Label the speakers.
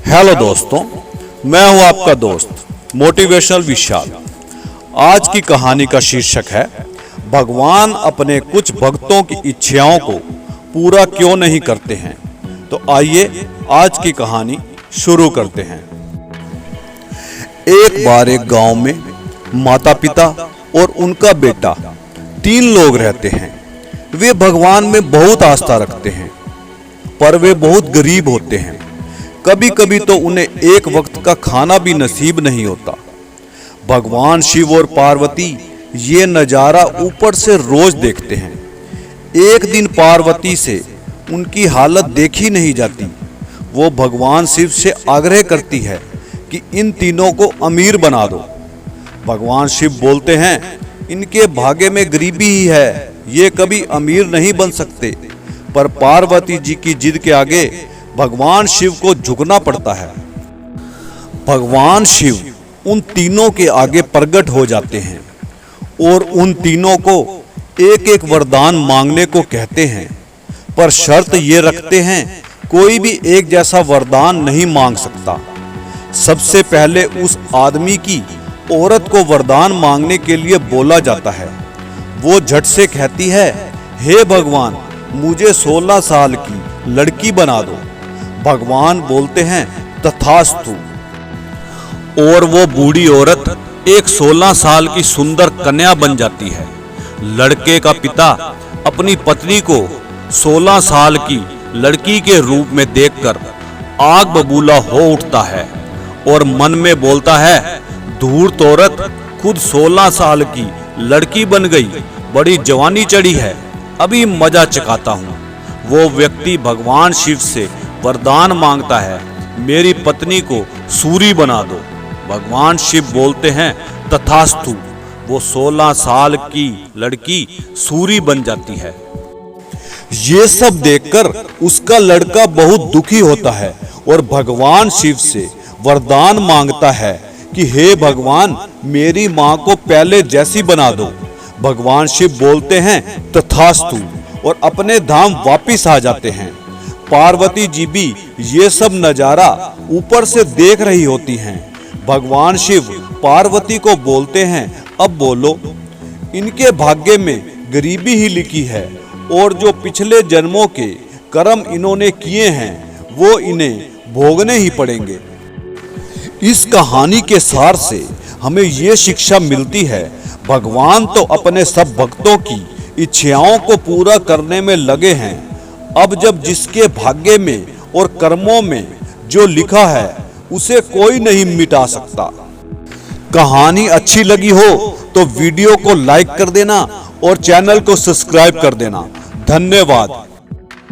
Speaker 1: Hello दोस्तों, मैं हूं आपका दोस्त मोटिवेशनल विशाल। आज की कहानी का शीर्षक है भगवान अपने कुछ भक्तों की इच्छाओं को पूरा क्यों नहीं करते हैं। तो आइए आज की कहानी शुरू करते हैं। एक बार एक गांव में माता पिता और उनका बेटा 3 लोग रहते हैं। वे भगवान में बहुत आस्था रखते हैं, पर वे बहुत गरीब होते हैं। कभी कभी तो उन्हें एक वक्त का खाना भी नसीब नहीं होता। भगवान शिव और पार्वती ये नज़ारा ऊपर से रोज देखते हैं। एक दिन पार्वती से उनकी हालत देखी नहीं जाती। वो भगवान शिव से आग्रह करती है कि इन तीनों को अमीर बना दो। भगवान शिव बोलते हैं, इनके भाग्य में गरीबी ही है, ये कभी अमीर नहीं बन सकते। पर पार्वती जी की जिद के आगे भगवान शिव को झुकना पड़ता है। भगवान शिव उन तीनों के आगे प्रकट हो जाते हैं और उन तीनों को एक एक वरदान मांगने को कहते हैं, पर शर्त ये रखते हैं कोई भी एक जैसा वरदान नहीं मांग सकता। सबसे पहले उस आदमी की औरत को वरदान मांगने के लिए बोला जाता है। वो झट से कहती है, हे भगवान, मुझे 16 साल की लड़की बना दो। भगवान बोलते हैं, तथास्तु। और वो बूढ़ी औरत एक 16 साल की सुंदर कन्या बन जाती है। लड़के का पिता अपनी पत्नी को 16 साल की लड़की के रूप में देखकर आग बबूला हो उठता है और मन में बोलता है, धूर्त औरत खुद 16 साल की लड़की बन गई, बड़ी जवानी चढ़ी है, अभी मजा चखाता हूँ। वो व्यक्ति भगवान शिव से वरदान मांगता है, मेरी पत्नी को सूरी बना दो। भगवान शिव बोलते हैं, तथास्तु। वो 16 साल की लड़की सूरी बन जाती है। ये सब देखकर उसका लड़का बहुत दुखी होता है और भगवान शिव से वरदान मांगता है कि हे भगवान, मेरी माँ को पहले जैसी बना दो। भगवान शिव बोलते हैं, तथास्तु, और अपने धाम वापिस आ जाते हैं। पार्वती जी भी ये सब नज़ारा ऊपर से देख रही होती हैं। भगवान शिव पार्वती को बोलते हैं, अब बोलो, इनके भाग्य में गरीबी ही लिखी है और जो पिछले जन्मों के कर्म इन्होंने किए हैं वो इन्हें भोगने ही पड़ेंगे। इस कहानी के सार से हमें ये शिक्षा मिलती है, भगवान तो अपने सब भक्तों की इच्छाओं को पूरा करने में लगे हैं। अब जब जिसके भाग्य में और कर्मों में जो लिखा है उसे कोई नहीं मिटा सकता। कहानी अच्छी लगी हो तो वीडियो को लाइक कर देना और चैनल को सब्सक्राइब कर देना। धन्यवाद।